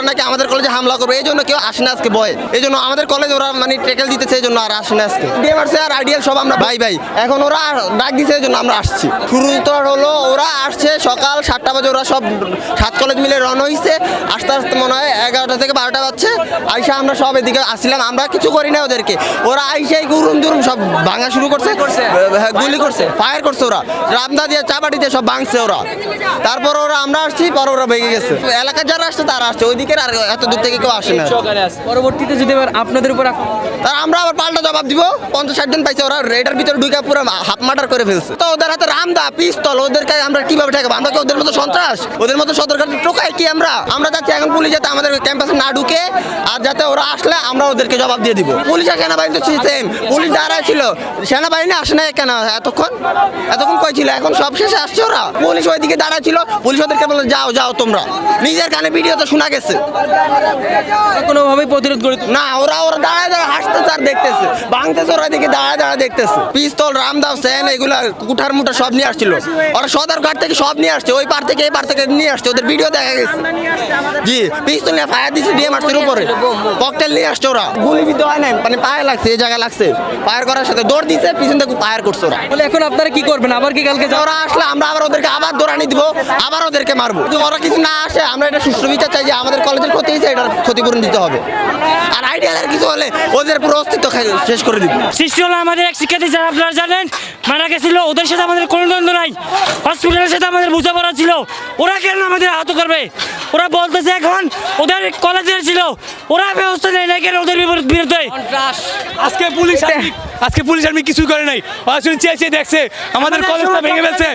নাকি আমাদের কলেজে হামলা করবে, এই জন্য কেউ আসে না আজকে ভয়। এই জন্য আমাদের কলেজে ওরা মানে ট্যাকেল দিতেছে, এই জন্য আর আসে না আজকে। ডিএমআরসি আর আইডিয়াল সব আমরা ভাই ভাই, এখন ওরা ডাক দিছে, এই জন্য আমরা আসছি। শুরু তো হলো ওরা আসছে সকাল 7টা বাজে, ওরা সব 7 কলেজ মিলে রওনা হয়েছে। আস্তে আস্তে মনে হয় 11টা থেকে 12টা বাজছে। আইসা আমরা সব এদিকে আসছিলাম, আমরা কিছু করি না ওদেরকে। ওরা আইসাই গুরুম দুরুম সব ভাঙা শুরু করছে, গুলি করছে, ফায়ার করছে, ওরা রামদা দিয়ে চাপাটি দিয়ে সব ভাঙছে ওরা। তারপর ওরা আমরা আসছি, পর ওরা ভেঙে গেছে। এলাকার যারা আসছে তারা আসছে, ওইদিকে আর এত দূর থেকে কেউ আসে না। পরবর্তীতে যদি এবার আপনাদের উপর তার আমরা আবার পাল্টা জবাব দিব। 50-60 জন পাইছে, ওরা রেডার ভিতরে ঢুকে পুরো হাফ মার্ডার করে ফেলছে। তো ওদের হাতে রামদা পিস্তল, ওদেরকে আমরা কিভাবে ঠেকাবো? আমরা কি ওদের মতো সন্ত্রাস, ওদের মতো সতর্ক টোকাই কি? আমরা যাচ্ছি এখন পুলিশ যাতে আমাদের ক্যাম্পাসে না ঢুকে, আর যাতে ওরা আসলে আমরা ওদেরকে জবাব দিয়ে দিব। পুলিশ আর সেনাবাহিনী তো সেম, পুলিশ দাঁড়ায় ছিল, সেনাবাহিনী আসে না কেন এতক্ষণ কই ছিল? এখন সব শেষে আসছে ওরা। পুলিশ ওইদিকে দাঁড়ায় ছিল, পুলিশ ওদেরকে বলে যাও যাও তোমরা। নিজের কানে ভিডিওতে শোনা গেছে। কোনোভাবেই প্রতিরোধ করে না, ওরা দাঁড়ায় দাঁড়ায় হাসতেছে আর দেখতেছে, ভাঙতেছে, ওরা দিকে দাঁড়ায় দাঁড়ায় দেখতেছে। পিস্তল, রামদাও, সেন, এগুলা কুঠার মুঠা সব নিয়ে আসছিল। ওরা সদরঘাট থেকে সব নিয়ে আসছে, ওই পার থেকে এই পার থেকে নিয়ে আসছে, ওদের ভিডিও দেখা গেছে। জি, পিস্তল নিয়ে ফায়ার দিচ্ছে ডিএমআরসির উপরে, ককটেল নিয়ে আসছে ওরা। গুলিবিদ্ধ হয় নাই, মানে পায়ে লাগছে, এই জায়গায় লাগছে। ফায়ার করার সাথে দৌড় দিচ্ছে, পিছন থেকে ফায়ার করছে ওরা। বলে এখন আপনারা কি করবেন? আবার কি কালকে ওরা আসলে আমরা আবার ওদেরকে আবার দৌড়ানি দিব, আবার ওদেরকে মারবো। যদি ওরা কিছু না আসে, আমরা এটা সুষ্ঠু বিচার চাই যে আমাদের কলেজের ক্ষতি হয়েছে, এটার ক্ষতিপূরণ দিতে হবে। আর আইডিয়ালের কিছু হলে ওদের পুরো অস্তিত্ব শেষ করে দিব। সৃষ্টি হলো আমাদের এক শিক্ষার্থী, যারা আপনারা জানেন মারা গেছিল, ওদের সাথে আমাদের কোনো দ্বন্দ্ব নাই। হসপিটালের সাথে আমাদের বোঝাপড়া ছিল, ওরা কেন আমাদের আহত করবে? ওরা বলতেছে এখন ওদের কলেজের ছিল, ওরা ব্যবস্থা নেয় না কেন ওদের বিরুদ্ধে? আজকে পুলিশ আর্মি কিছুই করে নাই, ওরা শুধু চেয়ে দেখছে আমাদের কলেজটা ভেঙে ফেলছে,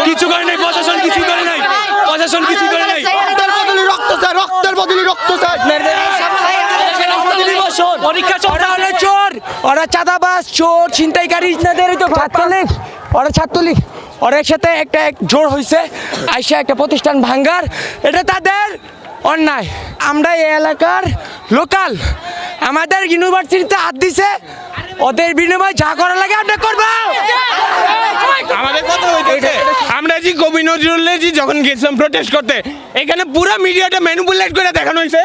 কিছু করে নাই। প্রশাসন কিছু করে নাই, প্রশাসন কিছু করে নাই। রক্তের বদলে রক্ত চাই। পরীক্ষা চোর, ওরা চাঁদাবাজ, চোর, ছিনতাইকারী, ছাত্রলীগ, ওরা ছাত্রলীগ, ওর সাথে একটা জোর হয়েছে আইসা একটা প্রতিষ্ঠান ভাঙ্গার, এটা তাদের অন্যায়। আমরা এই এলাকার লোকাল, আমাদের ইউনিভার্সিটিতে হাত দিছে, ওদের বিনিময় যা করা লাগে আমরা করবো। আমাদের কথা হইতেছে, আমরা যে কবি নজরুল্লাহ জি যখন গেছিলাম প্রোটেস্ট করতে, এখানে পুরো মিডিয়াটা ম্যানিপুলেট করে দেখানো হয়েছে।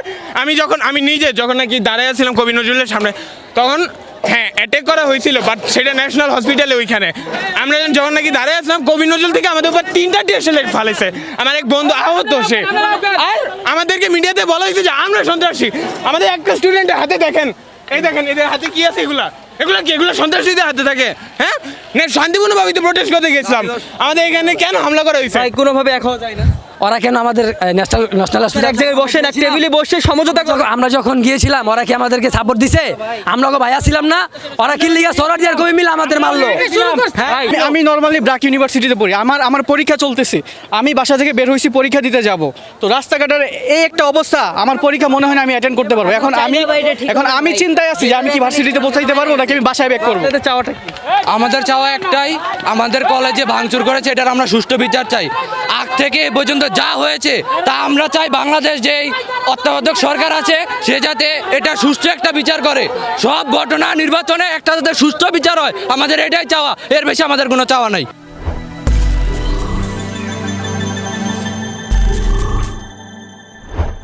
আমি নিজে যখন নাকি দাঁড়ায় ছিলাম কবি নজরুলের সামনে, তখন হ্যাঁ অ্যাটাক করা হয়েছিল, বাট সেটা ন্যাশনাল হসপিটালে। ওইখানে আমরা যখন নাকি দাঁড়ায় আসলাম, কবি নজরুল থেকে আমাদের উপর 3টা টিয়ারশেল ফালাইছে। আমার এক বন্ধু আহত, সে আর আমাদেরকে মিডিয়াতে বলা হয়েছে যে আমরা সন্ত্রাসী। আমাদের একটা স্টুডেন্টের হাতে দেখেন, এই দেখেন এদের হাতে কি আছে, এগুলো সন্ত্রাসীদের হাতে থাকে। হ্যাঁ, শান্তিপূর্ণভাবে তো প্রোটেস্ট করতে গেছিলাম, আমাদের এখানে কেন হামলা করা হয়েছে? কোনোভাবে এখন যায় না। ওরা কেন আমাদের ন্যাশনাল হসপিটাল এক জায়গায় বসে, এক টেবিলে বসে সমঝোতা, আমরা যখন গিয়েছিলাম ওরা কি আমাদেরকে সাপোর্ট দিছে? আমরা ভাইয়া ছিলাম না? ওরা কি লিগা সরার দিয়ার কবি মিলে আমাদের মারলো। আমি নর্মালি ব্র্যাক ইউনিভার্সিটিতে পড়ি, আমার পরীক্ষা চলতেছে, আমি বাসা থেকে বের হয়েছি পরীক্ষা দিতে যাব, তো রাস্তাঘাটের এই একটা অবস্থা, আমার পরীক্ষা মনে হয় না আমি অ্যাটেন্ড করতে পারবো। এখন আমি চিন্তায় আছি যে আমি কি ভার্সিটিতে পৌঁছাইতে পারবো নাকি আমি বাসায় ব্যাক করবো। আমাদের চাওয়া একটাই, আমাদের কলেজে ভাঙচুর করেছে, এটার আমরা সুষ্ঠু বিচার চাই। আগ থেকে এ পর্যন্ত যা হয়েছে তা আমরা চাই বাংলাদেশ যেই তত্ত্বাবধায়ক সরকার আছে সে যাতে এটা সুষ্ঠু একটা বিচার করে। সব ঘটনা নির্বাচনে একটা যাতে সুষ্ঠু বিচার হয়, আমাদের এটাই চাওয়া, এর বেশি আমাদের কোনো চাওয়া নাই।